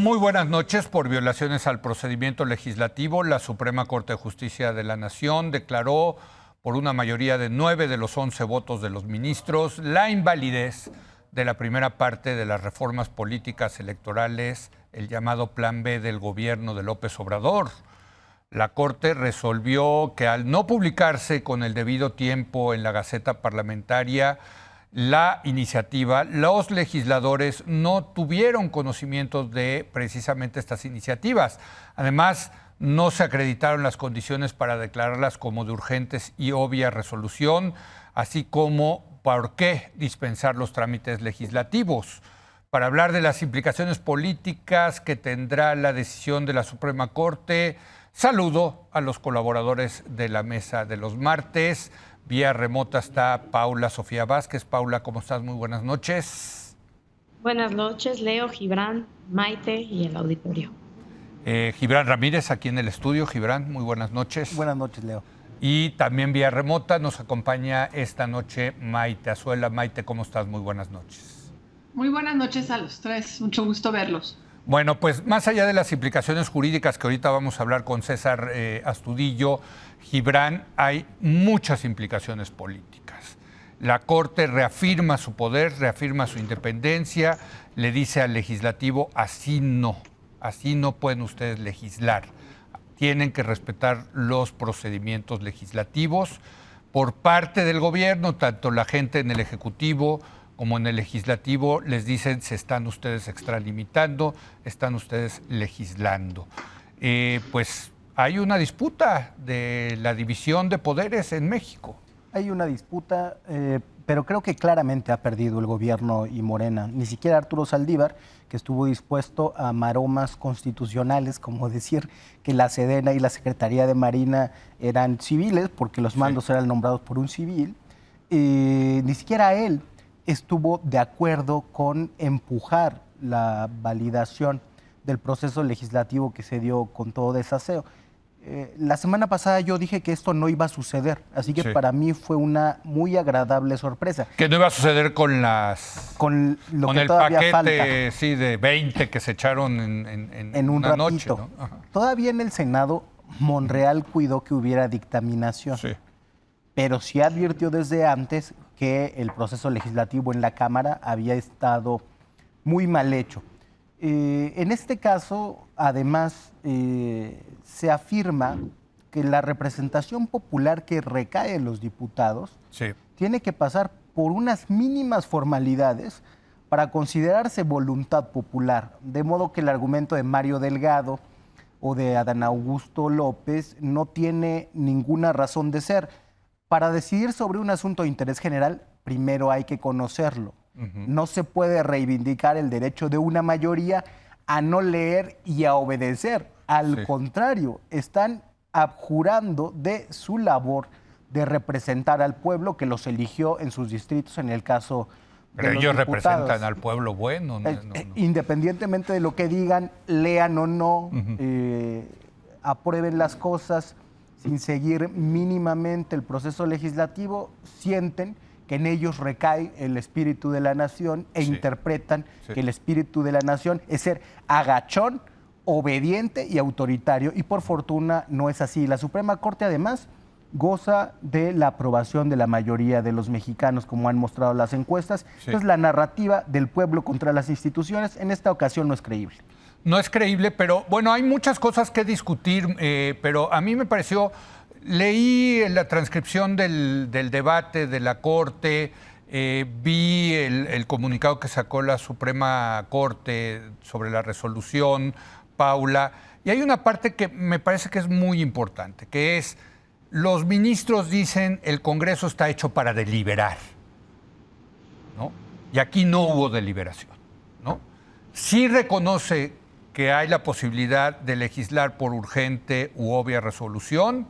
Muy buenas noches. Por violaciones al procedimiento legislativo, la Suprema Corte de Justicia de la Nación declaró por una mayoría de 9 de los 11 votos de los ministros la invalidez de la primera parte de las reformas políticas electorales, el llamado Plan B del gobierno de López Obrador. La Corte resolvió que al no publicarse con el debido tiempo en la Gaceta Parlamentaria la iniciativa, los legisladores no tuvieron conocimiento de precisamente estas iniciativas. Además, no se acreditaron las condiciones para declararlas como de urgentes y obvia resolución, así como por qué dispensar los trámites legislativos. Para hablar de las implicaciones políticas que tendrá la decisión de la Suprema Corte, saludo a los colaboradores de la mesa de los martes. Vía remota está Paula Sofía Vázquez. Paula, ¿cómo estás? Muy buenas noches. Buenas noches, Leo, Gibran, Maite y el auditorio. Gibran Ramírez, aquí en el estudio. Gibran, muy buenas noches. Buenas noches, Leo. Y también vía remota nos acompaña esta noche Maite Azuela. Maite, ¿cómo estás? Muy buenas noches. Muy buenas noches a los tres. Mucho gusto verlos. Bueno, pues más allá de las implicaciones jurídicas que ahorita vamos a hablar con César Astudillo, Gibran, hay muchas implicaciones políticas. La Corte reafirma su poder, reafirma su independencia, le dice al legislativo, así no pueden ustedes legislar. Tienen que respetar los procedimientos legislativos por parte del gobierno, tanto la gente en el Ejecutivo como en el Legislativo les dicen se están ustedes extralimitando, están ustedes legislando. Pues hay una disputa de la división de poderes en México. Hay una disputa, pero creo que claramente ha perdido el gobierno y Morena. Ni siquiera Arturo Saldívar, que estuvo dispuesto a maromas constitucionales, como decir que la Sedena y la Secretaría de Marina eran civiles, porque los mandos eran nombrados por un civil, ni siquiera él estuvo de acuerdo con empujar la validación del proceso legislativo que se dio con todo desaseo. La semana pasada yo dije que esto no iba a suceder, así que para mí fue una muy agradable sorpresa. Que no iba a suceder con lo que el todavía paquete falta. Sí, de 20 que se echaron en un una ratito. noche, ¿no? Todavía en el Senado, Monreal cuidó que hubiera dictaminación. Sí. Pero sí advirtió desde antes que el proceso legislativo en la Cámara había estado muy mal hecho. En este caso, además, se afirma que la representación popular que recae en los diputados tiene que pasar por unas mínimas formalidades para considerarse voluntad popular, de modo que el argumento de Mario Delgado o de Adán Augusto López no tiene ninguna razón de ser. Para decidir sobre un asunto de interés general, primero hay que conocerlo. No se puede reivindicar el derecho de una mayoría a no leer y a obedecer. Al contrario, están abjurando de su labor de representar al pueblo que los eligió en sus distritos, en el caso de Pero los ellos diputados. representan al pueblo bueno. No. Independientemente de lo que digan, lean o no, aprueben las cosas sin seguir mínimamente el proceso legislativo, sienten que en ellos recae el espíritu de la nación e interpretan que el espíritu de la nación es ser agachón, obediente y autoritario. Y por fortuna no es así. La Suprema Corte además goza de la aprobación de la mayoría de los mexicanos, como han mostrado las encuestas. Entonces la narrativa del pueblo contra las instituciones en esta ocasión no es creíble. No es creíble, pero bueno, hay muchas cosas que discutir, pero a mí me pareció, leí la transcripción del debate de la Corte, vi el comunicado que sacó la Suprema Corte sobre la resolución, Paula, y hay una parte que me parece que es muy importante, que es, los ministros dicen el Congreso está hecho para deliberar, ¿no? Y aquí no hubo deliberación, ¿no? Sí reconoce que hay la posibilidad de legislar por urgente u obvia resolución,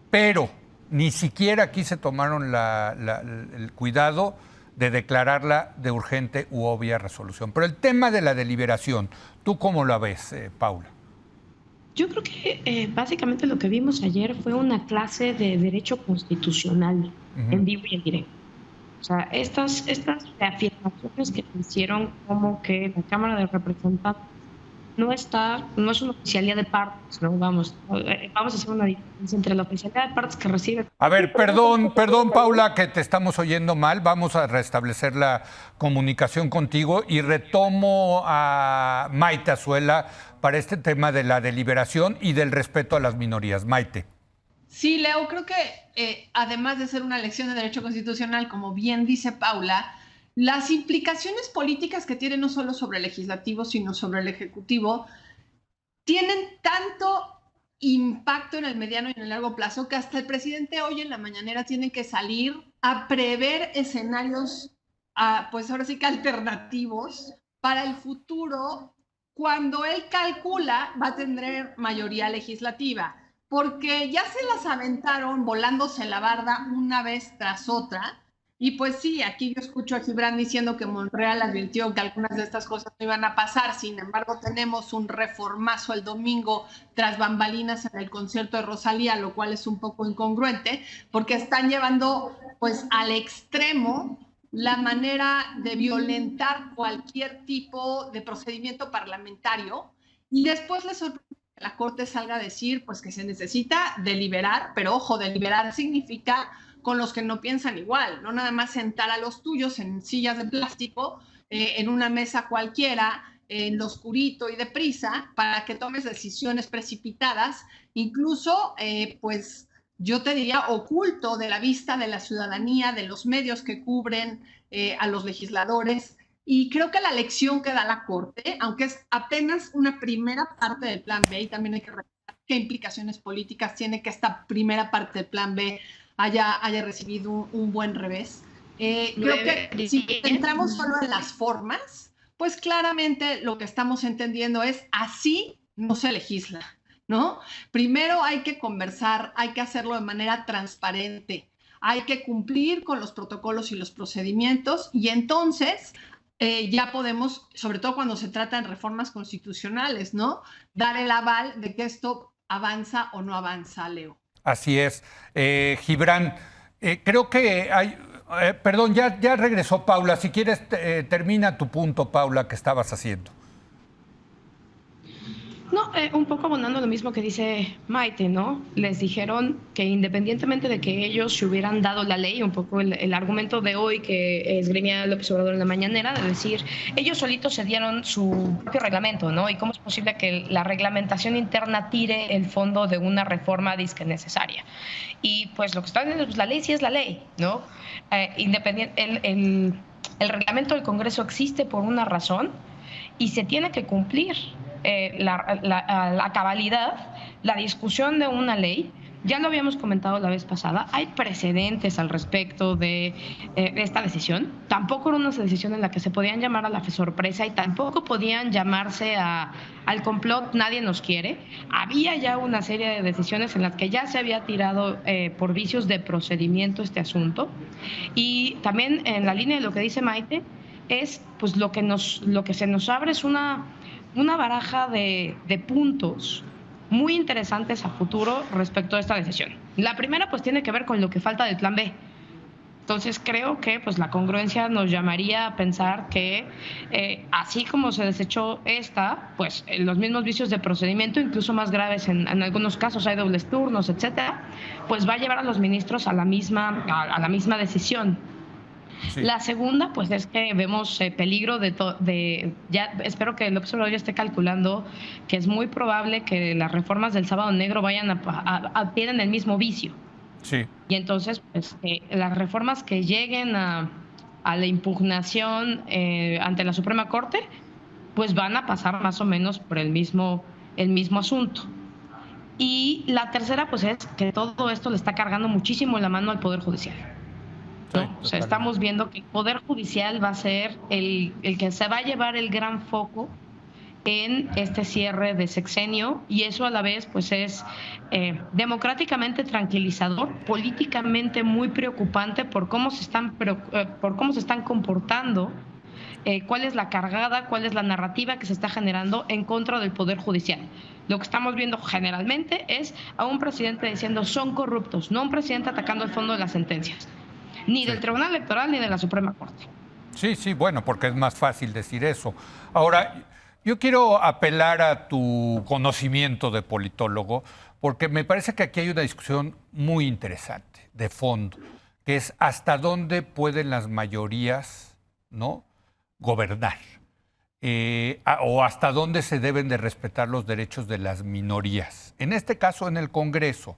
pero ni siquiera aquí se tomaron el cuidado de declararla de urgente u obvia resolución. Pero el tema de la deliberación, ¿tú cómo la ves, Paula? Yo creo que básicamente lo que vimos ayer fue una clase de derecho constitucional en vivo y en directo. O sea, estas reafirmaciones que hicieron como que la Cámara de Representantes no es una oficialía de partes, ¿no? Vamos a hacer una diferencia entre la oficialía de partes que recibe. A ver, perdón, Paula, que te estamos oyendo mal. Vamos a restablecer la comunicación contigo y retomo a Maite Azuela para este tema de la deliberación y del respeto a las minorías. Maite. Sí, Leo, creo que además de ser una lección de derecho constitucional, como bien dice Paula, las implicaciones políticas que tiene no solo sobre el legislativo, sino sobre el ejecutivo, tienen tanto impacto en el mediano y en el largo plazo que hasta el presidente hoy en la mañanera tiene que salir a prever escenarios, pues ahora sí que alternativos para el futuro, cuando él calcula va a tener mayoría legislativa, porque ya se las aventaron volándose la barda una vez tras otra. Y pues sí, aquí yo escucho a Gibran diciendo que Monreal advirtió que algunas de estas cosas no iban a pasar. Sin embargo, tenemos un reformazo el domingo tras bambalinas en el concierto de Rosalía, lo cual es un poco incongruente, porque están llevando pues al extremo la manera de violentar cualquier tipo de procedimiento parlamentario, y después les sorprende que la Corte salga a decir pues que se necesita deliberar, pero ojo, deliberar significa con los que no piensan igual, no nada más sentar a los tuyos en sillas de plástico, en una mesa cualquiera, en lo oscurito y deprisa, para que tomes decisiones precipitadas, incluso, pues, yo te diría, oculto de la vista de la ciudadanía, de los medios que cubren a los legisladores. Y creo que la lección que da la Corte, aunque es apenas una primera parte del Plan B, y también hay que recordar qué implicaciones políticas tiene que esta primera parte del Plan B haya recibido un buen revés. Creo que si entramos solo en las formas, pues claramente lo que estamos entendiendo es así no se legisla, ¿no? Primero hay que conversar, hay que hacerlo de manera transparente, hay que cumplir con los protocolos y los procedimientos, y entonces ya podemos, sobre todo cuando se trata de reformas constitucionales, ¿no?, dar el aval de que esto avanza o no avanza, Leo. Así es. Gibran, creo que hay... perdón, ya regresó Paula. Si quieres, termina tu punto, Paula, que estabas haciendo. No, un poco abonando lo mismo que dice Maite, ¿no? Les dijeron que independientemente de que ellos se hubieran dado la ley, un poco el argumento de hoy que esgrimía López Obrador en la mañanera, de decir, ellos solitos se dieron su propio reglamento, ¿no? Y cómo es posible que la reglamentación interna tire el fondo de una reforma disque necesaria. Y pues lo que están diciendo, pues la ley sí es la ley, ¿no? El reglamento del Congreso existe por una razón y se tiene que cumplir. La cabalidad, la discusión de una ley, ya lo habíamos comentado la vez pasada, hay precedentes al respecto de esta decisión. Tampoco era una decisión en la que se podían llamar a la sorpresa y tampoco podían llamarse al complot, nadie nos quiere. Había ya una serie de decisiones en las que ya se había tirado por vicios de procedimiento este asunto. Y también en la línea de lo que dice Maite, es pues lo que se nos abre es una baraja de puntos muy interesantes a futuro respecto a esta decisión. La primera pues tiene que ver con lo que falta del Plan B. Entonces creo que pues la congruencia nos llamaría a pensar que así como se desechó esta, pues los mismos vicios de procedimiento, incluso más graves en algunos casos, hay dobles turnos, etcétera, pues va a llevar a los ministros a la misma decisión. Sí. La segunda, pues es que vemos peligro ya espero que López Obrador ya esté calculando que es muy probable que las reformas del Sábado Negro vayan tienen el mismo vicio. Sí. Y entonces, pues, las reformas que lleguen a la impugnación ante la Suprema Corte, pues van a pasar más o menos por el mismo asunto. Y la tercera, pues es que todo esto le está cargando muchísimo la mano al Poder Judicial. ¿no? O sea, estamos viendo que el Poder Judicial va a ser el que se va a llevar el gran foco en este cierre de sexenio, y eso a la vez pues es democráticamente tranquilizador, políticamente muy preocupante por cómo se están comportando, cuál es la cargada, cuál es la narrativa que se está generando en contra del Poder Judicial. Lo que estamos viendo generalmente es a un presidente diciendo son corruptos, no un presidente atacando el fondo de las sentencias, ni del Tribunal Electoral ni de la Suprema Corte. Sí, bueno, porque es más fácil decir eso. Ahora, Yo quiero apelar a tu conocimiento de politólogo, porque me parece que aquí hay una discusión muy interesante, de fondo, que es hasta dónde pueden las mayorías, ¿no?, gobernar, o hasta dónde se deben de respetar los derechos de las minorías. En este caso, en el Congreso.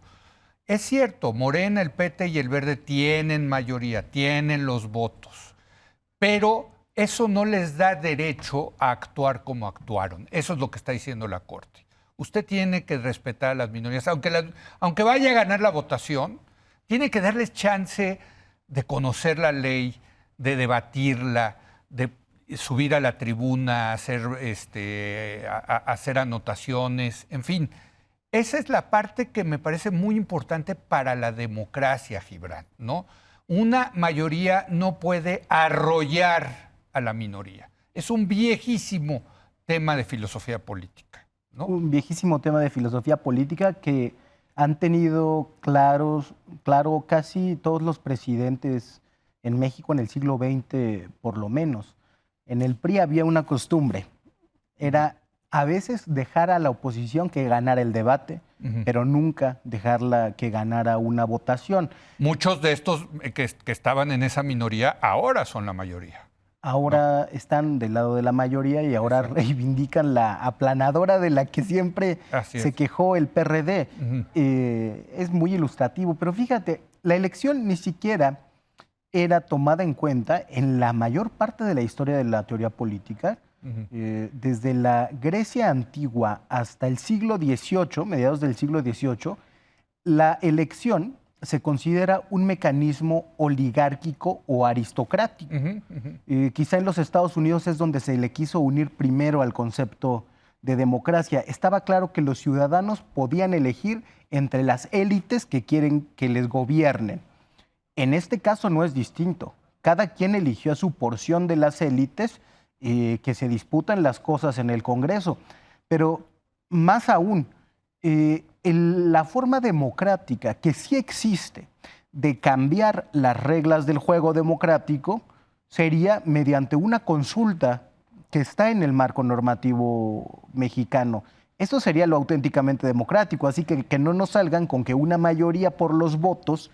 Es cierto, Morena, el PT y el Verde tienen mayoría, tienen los votos, pero eso no les da derecho a actuar como actuaron. Eso es lo que está diciendo la Corte. Usted tiene que respetar a las minorías. Aunque vaya a ganar la votación, tiene que darles chance de conocer la ley, de debatirla, de subir a la tribuna, hacer anotaciones, en fin. Esa es la parte que me parece muy importante para la democracia, Gibran, ¿no? Una mayoría no puede arrollar a la minoría. Es un viejísimo tema de filosofía política, ¿no? Un viejísimo tema de filosofía política que han tenido claro casi todos los presidentes en México en el siglo XX, por lo menos. En el PRI había una costumbre, era a veces dejar a la oposición que ganara el debate, pero nunca dejarla que ganara una votación. Muchos de estos que estaban en esa minoría ahora son la mayoría. Ahora están del lado de la mayoría y ahora reivindican la aplanadora de la que siempre se quejó el PRD. Es muy ilustrativo, pero fíjate, la elección ni siquiera era tomada en cuenta en la mayor parte de la historia de la teoría política. Desde la Grecia antigua hasta el siglo XVIII, mediados del siglo XVIII, la elección se considera un mecanismo oligárquico o aristocrático. Quizá en los Estados Unidos es donde se le quiso unir primero al concepto de democracia. Estaba claro que los ciudadanos podían elegir entre las élites que quieren que les gobiernen. En este caso no es distinto. Cada quien eligió a su porción de las élites que se disputan las cosas en el Congreso. Pero más aún, la forma democrática que sí existe de cambiar las reglas del juego democrático sería mediante una consulta que está en el marco normativo mexicano. Eso sería lo auténticamente democrático, así que no nos salgan con que una mayoría por los votos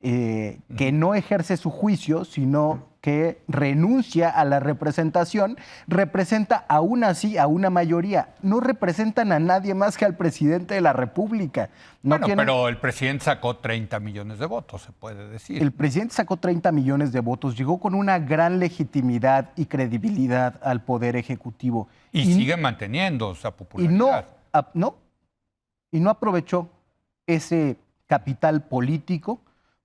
que no ejerce su juicio, sino que renuncia a la representación, representa aún así a una mayoría. No representan a nadie más que al presidente de la República. Pero el presidente sacó 30 millones de votos, se puede decir. El presidente sacó 30 millones de votos, llegó con una gran legitimidad y credibilidad al Poder Ejecutivo. Y sigue manteniendo esa popularidad. Y no aprovechó ese capital político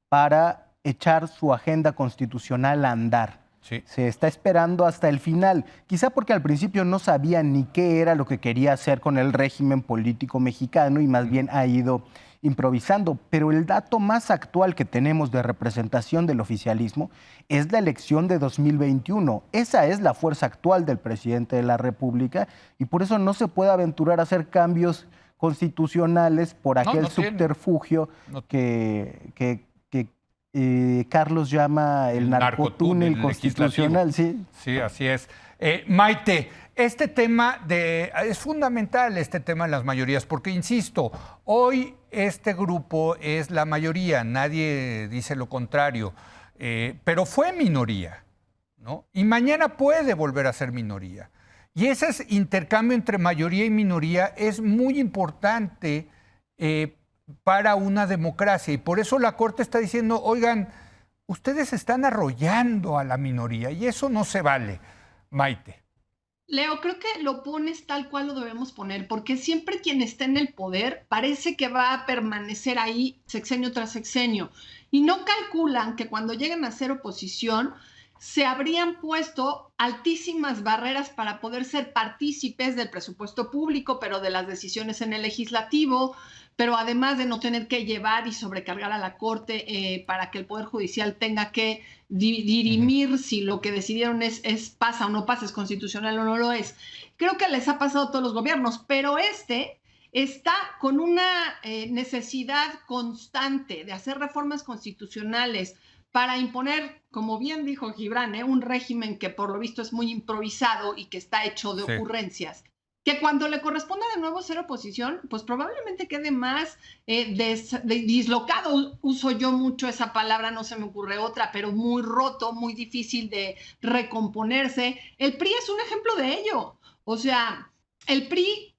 para echar su agenda constitucional a andar. Sí. Se está esperando hasta el final, quizá porque al principio no sabía ni qué era lo que quería hacer con el régimen político mexicano y más bien ha ido improvisando. Pero el dato más actual que tenemos de representación del oficialismo es la elección de 2021. Esa es la fuerza actual del presidente de la República y por eso no se puede aventurar a hacer cambios constitucionales por aquel subterfugio que Carlos llama el narcotúnel constitucional. Sí, así es. Maite, este tema es fundamental, este tema de las mayorías, porque, insisto, hoy este grupo es la mayoría, nadie dice lo contrario, pero fue minoría, ¿no? Y mañana puede volver a ser minoría. Y ese intercambio entre mayoría y minoría es muy importante para una democracia. Y por eso la Corte está diciendo, oigan, ustedes están arrollando a la minoría y eso no se vale. Maite. Leo, creo que lo pones tal cual lo debemos poner, porque siempre quien está en el poder parece que va a permanecer ahí sexenio tras sexenio. Y no calculan que cuando lleguen a ser oposición se habrían puesto altísimas barreras para poder ser partícipes del presupuesto público, pero de las decisiones en el legislativo, pero además de no tener que llevar y sobrecargar a la Corte para que el Poder Judicial tenga que dirimir si lo que decidieron es pasa o no pasa, es constitucional o no lo es. Creo que les ha pasado a todos los gobiernos, pero está con una necesidad constante de hacer reformas constitucionales para imponer, como bien dijo Gibran, un régimen que por lo visto es muy improvisado y que está hecho de ocurrencias. que cuando le corresponda de nuevo ser oposición, pues probablemente quede más dislocado. Uso yo mucho esa palabra, no se me ocurre otra, pero muy roto, muy difícil de recomponerse. El PRI es un ejemplo de ello. O sea, el PRI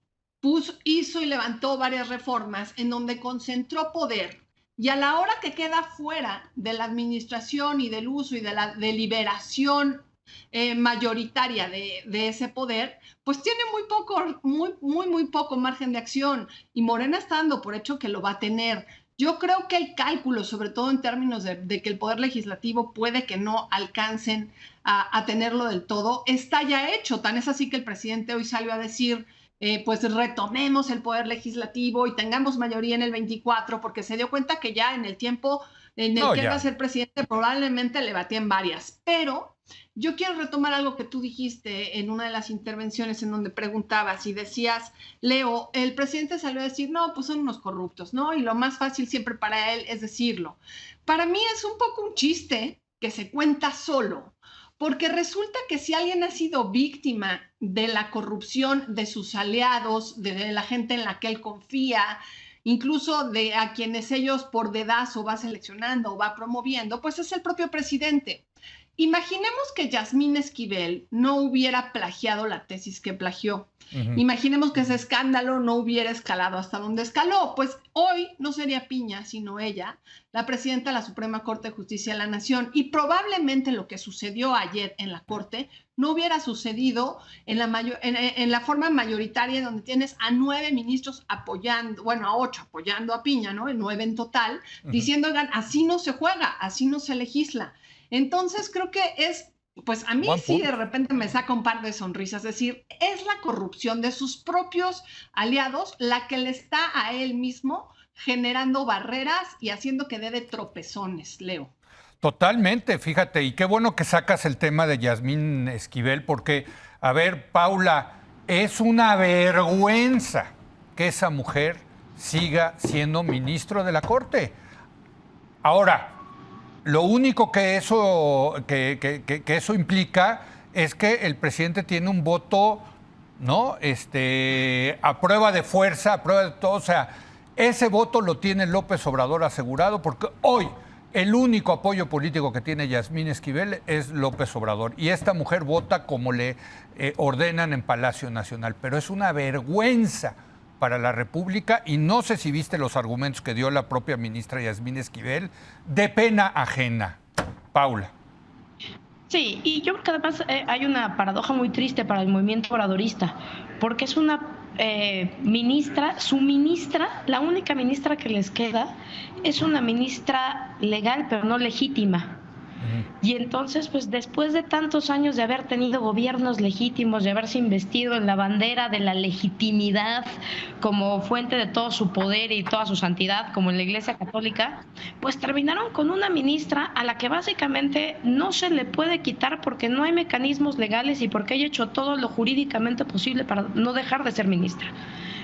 hizo y levantó varias reformas en donde concentró poder. Y a la hora que queda fuera de la administración y del uso y de la deliberación mayoritaria de ese poder, pues tiene muy poco margen de acción, y Morena está dando por hecho que lo va a tener. Yo creo que el cálculo, sobre todo en términos de que el poder legislativo puede que no alcancen a tenerlo del todo, está ya hecho. Tan es así que el presidente hoy salió a decir, pues retomemos el poder legislativo y tengamos mayoría en el 24, porque se dio cuenta que ya en el tiempo en el que él va a ser presidente probablemente le batían varias. Pero yo quiero retomar algo que tú dijiste en una de las intervenciones en donde preguntabas y decías, Leo, el presidente salió a decir, no, pues son unos corruptos, ¿no? Y lo más fácil siempre para él es decirlo. Para mí es un poco un chiste que se cuenta solo, porque resulta que si alguien ha sido víctima de la corrupción de sus aliados, de la gente en la que él confía, incluso de a quienes ellos por dedazo va seleccionando o va promoviendo, pues es el propio presidente. Imaginemos que Yasmín Esquivel no hubiera plagiado la tesis que plagió. Imaginemos que ese escándalo no hubiera escalado hasta donde escaló. Pues hoy no sería Piña, sino ella, la presidenta de la Suprema Corte de Justicia de la Nación. Y probablemente lo que sucedió ayer en la Corte no hubiera sucedido en la forma mayoritaria, donde tienes a 9 ministros apoyando, bueno, a 8 apoyando a Piña, ¿no? 9 en total, diciendo, oigan, así no se juega, así no se legisla. Entonces creo que es, pues a mí sí de repente me saca un par de sonrisas, es decir, es la corrupción de sus propios aliados la que le está a él mismo generando barreras y haciendo que dé de tropezones, Leo. Totalmente, fíjate, y qué bueno que sacas el tema de Yasmín Esquivel, porque, a ver, Paula, es una vergüenza que esa mujer siga siendo ministro de la Corte. Ahora, lo único que eso implica es que el presidente tiene un voto, ¿no? A prueba de fuerza, a prueba de todo. O sea, ese voto lo tiene López Obrador asegurado, porque hoy el único apoyo político que tiene Yasmín Esquivel es López Obrador. Y esta mujer vota como le ordenan en Palacio Nacional. Pero es una vergüenza para la República, y no sé si viste los argumentos que dio la propia ministra Yasmín Esquivel, de pena ajena. Paula. Sí, y yo creo que además hay una paradoja muy triste para el movimiento obradorista, porque es una ministra, su ministra, la única ministra que les queda, es una ministra legal, pero no legítima. Y entonces, pues después de tantos años de haber tenido gobiernos legítimos, de haberse investido en la bandera de la legitimidad como fuente de todo su poder y toda su santidad, como en la Iglesia Católica, pues terminaron con una ministra a la que básicamente no se le puede quitar porque no hay mecanismos legales y porque ella ha hecho todo lo jurídicamente posible para no dejar de ser ministra.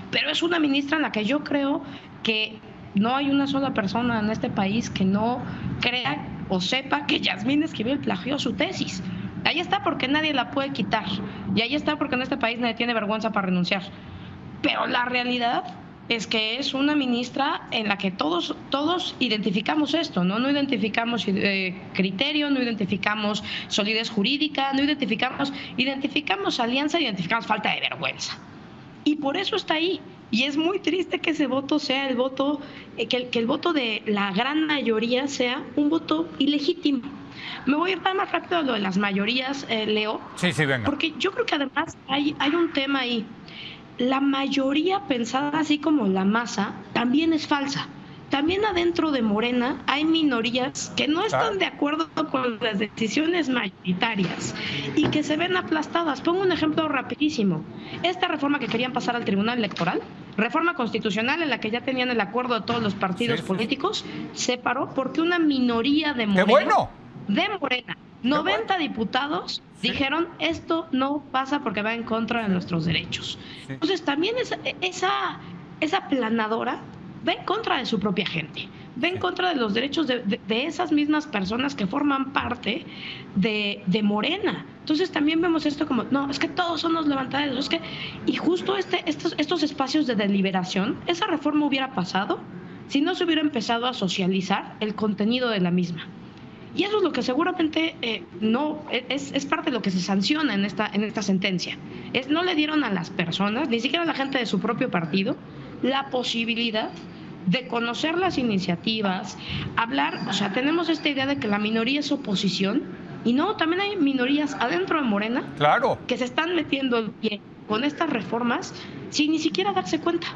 Pero es una ministra en la que yo creo que no hay una sola persona en este país que no crea o sepa que Yasmín Esquivel plagió su tesis. Ahí está porque nadie la puede quitar. Y ahí está porque en este país nadie tiene vergüenza para renunciar. Pero la realidad es que es una ministra en la que todos identificamos esto, ¿no? No identificamos criterio, no identificamos solidez jurídica, no identificamos alianza, identificamos falta de vergüenza. Y por eso está ahí. Y es muy triste que ese voto sea el voto, que el voto de la gran mayoría sea un voto ilegítimo. Me voy a ir más rápido a lo de las mayorías, Leo. Sí, venga. Porque yo creo que además hay un tema ahí. La mayoría pensada así como la masa también es falsa. También adentro de Morena hay minorías que no están de acuerdo con las decisiones mayoritarias y que se ven aplastadas. Pongo un ejemplo rapidísimo. Esta reforma que querían pasar al Tribunal Electoral, reforma constitucional en la que ya tenían el acuerdo de todos los partidos políticos, se paró porque una minoría de Morena, 90 diputados dijeron esto no pasa porque va en contra de nuestros derechos. Entonces también esa aplanadora va en contra de su propia gente. va en contra de los derechos de esas mismas personas que forman parte de Morena. Entonces también vemos esto como, no, es que todos son los levantaderos, es que, y justo estos espacios de deliberación, esa reforma hubiera pasado si no se hubiera empezado a socializar el contenido de la misma. Y eso es lo que seguramente no es parte de lo que se sanciona en esta sentencia. No le dieron a las personas, ni siquiera a la gente de su propio partido, la posibilidad de conocer las iniciativas, hablar, o sea, tenemos esta idea de que la minoría es oposición, y no, también hay minorías adentro de Morena, Claro. que se están metiendo el pie con estas reformas sin ni siquiera darse cuenta.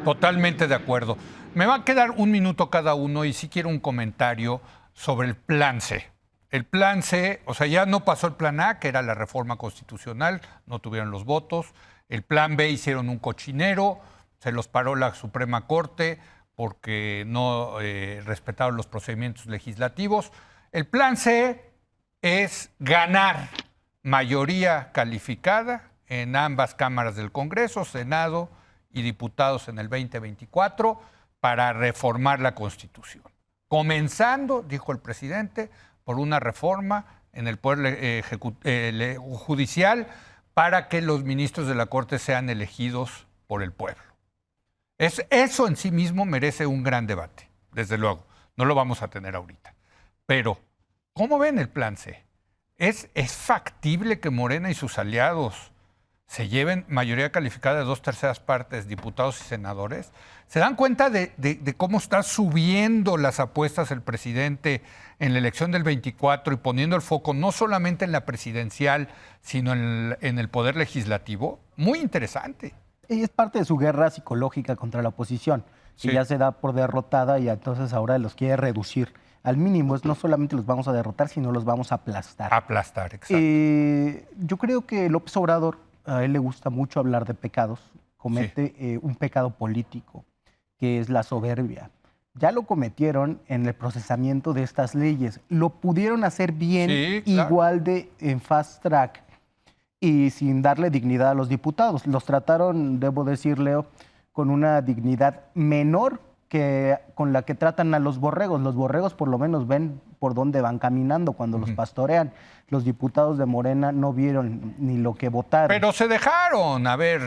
Totalmente de acuerdo. Me va a quedar un minuto cada uno y sí quiero un comentario sobre el plan C. El plan C, o sea, ya no pasó el plan A, que era la reforma constitucional, no tuvieron los votos. El plan B hicieron un cochinero, se los paró la Suprema Corte porque no respetaron los procedimientos legislativos. El plan C es ganar mayoría calificada en ambas cámaras del Congreso, Senado y diputados en el 2024 para reformar la Constitución. Comenzando, dijo el presidente, por una reforma en el Poder Judicial para que los ministros de la Corte sean elegidos por el pueblo. Eso en sí mismo merece un gran debate, desde luego. No lo vamos a tener ahorita. Pero, ¿cómo ven el plan C? ¿Es factible que Morena y sus aliados se lleven mayoría calificada de 2/3 partes, diputados y senadores? ¿Se dan cuenta de cómo está subiendo las apuestas el presidente en la elección del 24 y poniendo el foco no solamente en la presidencial, sino en el poder legislativo? Muy interesante. Y es parte de su guerra psicológica contra la oposición, que ya se da por derrotada y entonces ahora los quiere reducir al mínimo. No solamente los vamos a derrotar, sino los vamos a aplastar. Aplastar, exacto. Yo creo que López Obrador, a él le gusta mucho hablar de pecados, comete un pecado político, que es la soberbia. Ya lo cometieron en el procesamiento de estas leyes. Lo pudieron hacer bien, igual en fast track, y sin darle dignidad a los diputados. Los trataron, debo decir, Leo, con una dignidad menor que con la que tratan a los borregos. Los borregos por lo menos ven por dónde van caminando cuando los pastorean. Los diputados de Morena no vieron ni lo que votaron. Pero se dejaron, a ver,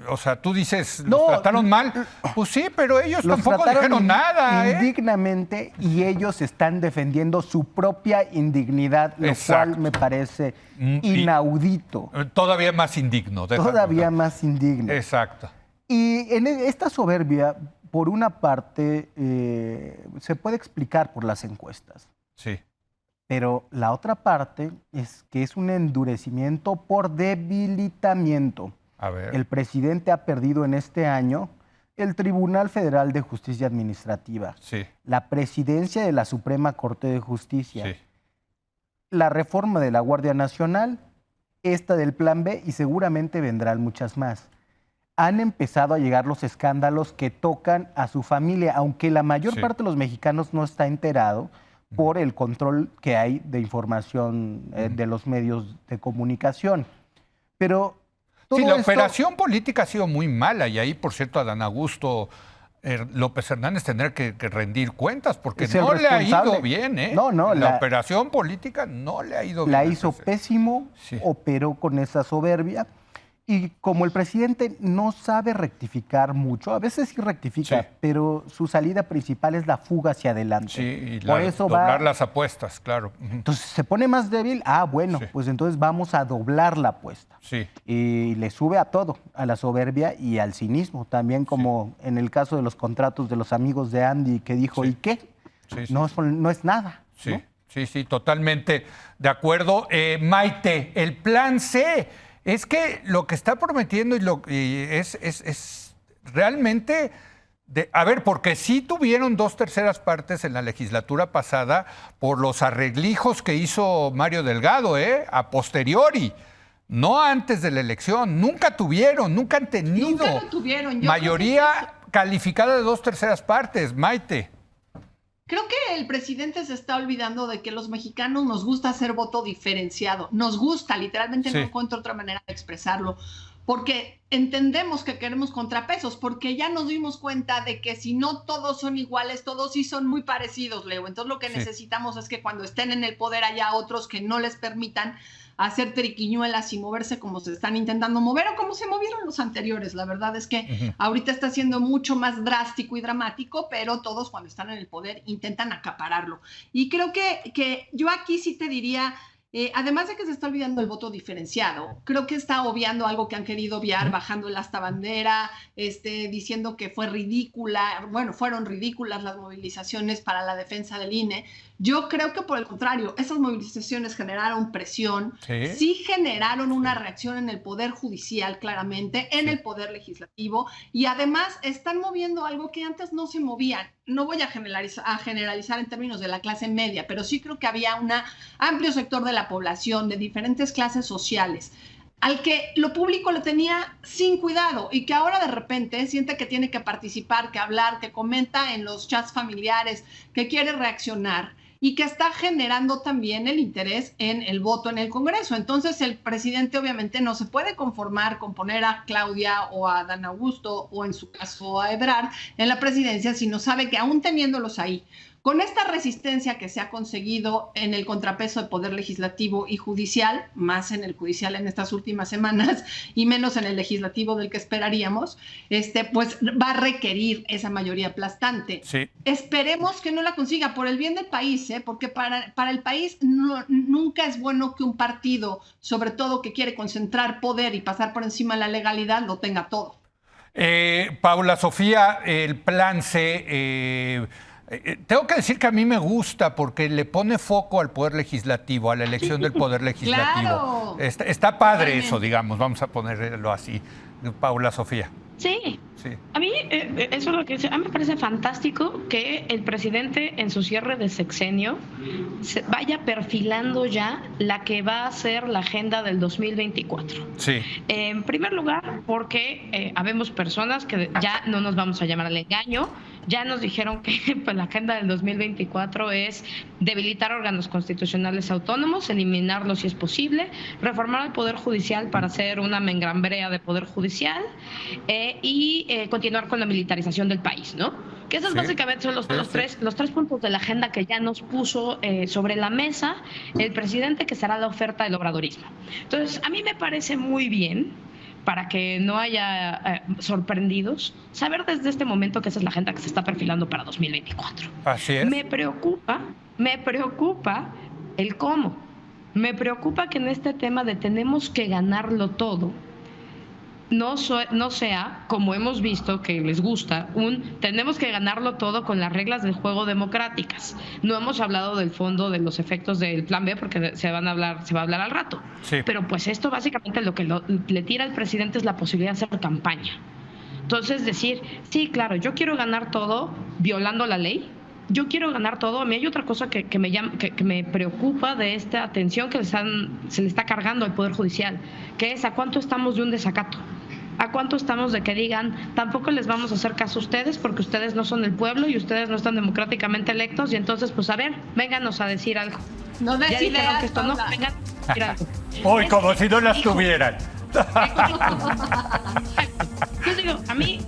o sea, tú dices, ¿los trataron mal? Pues sí, pero ellos tampoco dijeron nada. Indignamente, y ellos están defendiendo su propia indignidad, lo cual me parece inaudito. Todavía más indigno. Todavía más indigno. Exacto. Y en esta soberbia, por una parte, se puede explicar por las encuestas. Sí. Pero la otra parte es que es un endurecimiento por debilitamiento. A ver. El presidente ha perdido en este año el Tribunal Federal de Justicia Administrativa, la presidencia de la Suprema Corte de Justicia, la reforma de la Guardia Nacional, esta del Plan B, y seguramente vendrán muchas más. Han empezado a llegar los escándalos que tocan a su familia, aunque la mayor parte de los mexicanos no está enterado por el control que hay de información de los medios de comunicación. Pero la operación política ha sido muy mala, y ahí, por cierto, Adán Augusto López Hernández tendrá que rendir cuentas, porque no le ha ido bien. La operación política no le ha ido bien. La hizo pésimo, operó con esa soberbia. Y como el presidente no sabe rectificar mucho, a veces sí rectifica, pero su salida principal es la fuga hacia adelante. Sí, y doblar las apuestas, claro. Entonces se pone más débil, pues entonces vamos a doblar la apuesta. Y le sube a todo, a la soberbia y al cinismo, también como en el caso de los contratos de los amigos de Andy, que dijo, ¿y qué? No es nada. Sí, totalmente de acuerdo. Maite, el plan C. Es que lo que está prometiendo es realmente... porque sí tuvieron 2/3 partes en la legislatura pasada por los arreglijos que hizo Mario Delgado, a posteriori, no antes de la elección. Nunca han tenido mayoría calificada de 2/3 partes, Maite. Creo que el presidente se está olvidando de que los mexicanos nos gusta hacer voto diferenciado. Nos gusta, literalmente no encuentro otra manera de expresarlo. porque entendemos que queremos contrapesos, porque ya nos dimos cuenta de que si no todos son iguales, todos sí son muy parecidos, Leo. Entonces lo que necesitamos es que cuando estén en el poder haya otros que no les permitan hacer triquiñuelas y moverse como se están intentando mover o como se movieron los anteriores. La verdad es que ahorita está siendo mucho más drástico y dramático, pero todos cuando están en el poder intentan acapararlo. Y creo que yo aquí sí te diría, además de que se está olvidando el voto diferenciado, creo que está obviando algo que han querido obviar, bajando el asta bandera, diciendo que fueron ridículas las movilizaciones para la defensa del INE. Yo creo que por el contrario, esas movilizaciones generaron presión, sí generaron una reacción en el Poder Judicial, claramente, en el Poder Legislativo, y además están moviendo algo que antes no se movían. No voy a generalizar en términos de la clase media, pero sí creo que había un amplio sector de la población, de diferentes clases sociales, al que lo público lo tenía sin cuidado y que ahora de repente siente que tiene que participar, que hablar, que comenta en los chats familiares, que quiere reaccionar y que está generando también el interés en el voto en el Congreso. Entonces el presidente obviamente no se puede conformar con poner a Claudia o a Dan Augusto o en su caso a Ebrard en la presidencia, sino sabe que aún teniéndolos ahí, con esta resistencia que se ha conseguido en el contrapeso de poder legislativo y judicial, más en el judicial en estas últimas semanas y menos en el legislativo del que esperaríamos, pues va a requerir esa mayoría aplastante. Sí. Esperemos que no la consiga por el bien del país, porque para el país nunca es bueno que un partido, sobre todo que quiere concentrar poder y pasar por encima de la legalidad, lo tenga todo. Paula Sofía, el plan C... tengo que decir que a mí me gusta porque le pone foco al Poder Legislativo, a la elección del Poder Legislativo. Claro. Está padre eso, digamos, vamos a ponerlo así. Paula Sofía. Sí. A mí, eso es lo que dice. A mí me parece fantástico que el presidente en su cierre de sexenio se vaya perfilando ya la que va a ser la agenda del 2024. Sí. En primer lugar, porque habemos personas que ya no nos vamos a llamar al engaño. Ya nos dijeron que pues, la agenda del 2024 es debilitar órganos constitucionales autónomos, eliminarlos si es posible, reformar el Poder Judicial para hacer una mengrambrea de Poder Judicial y continuar con la militarización del país, ¿no? Que esos básicamente son los tres puntos de la agenda que ya nos puso sobre la mesa el presidente, que será la oferta del obradorismo. Entonces, a mí me parece muy bien, para que no haya sorprendidos, saber desde este momento que esa es la agenda que se está perfilando para 2024. Así es. Me preocupa el cómo. Me preocupa que en este tema de tenemos que ganarlo todo, no sea, como hemos visto que les gusta, tenemos que ganarlo todo con las reglas del juego democráticas. No hemos hablado del fondo de los efectos del plan B porque se va a hablar al rato. Sí. Pero pues esto básicamente lo que le tira al presidente es la posibilidad de hacer campaña. Entonces decir, sí, claro, yo quiero ganar todo violando la ley. Yo quiero ganar todo. A mí hay otra cosa que me preocupa de esta atención que se le está cargando al Poder Judicial, que es a cuánto estamos de un desacato. ¿A cuánto estamos de que digan, tampoco les vamos a hacer caso a ustedes porque ustedes no son el pueblo y ustedes no están democráticamente electos? Y entonces, pues a ver, vénganos a decir algo. No des ya dijeron ideas, que esto no, Paula. vengan a decir algo. Hoy, como si no las tuvieran. Yo digo, a mí,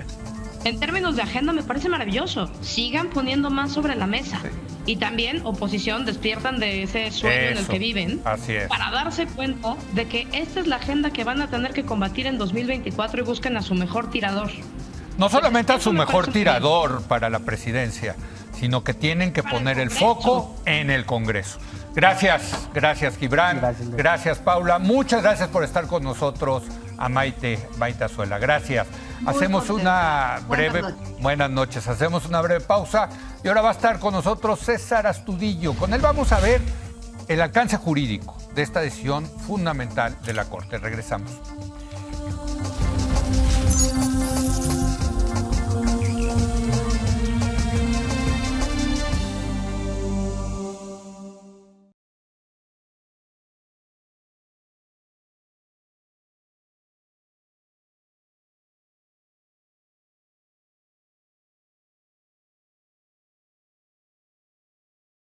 en términos de agenda, me parece maravilloso. Sigan poniendo más sobre la mesa. Y también, oposición, despiertan de ese sueño en el que viven. Así es. Para darse cuenta de que esta es la agenda que van a tener que combatir en 2024 y busquen a su mejor tirador. No solamente a su Eso me mejor parece tirador para la presidencia, sino que tienen que Para el poner el Congreso. foco en el Congreso. Gracias, Gibran. Gracias. Gracias, Paula. Muchas gracias por estar con nosotros, a Maite Azuela. Gracias. Hacemos una breve... Buenas noches. Hacemos una breve pausa y ahora va a estar con nosotros César Astudillo. Con él vamos a ver el alcance jurídico de esta decisión fundamental de la Corte. Regresamos.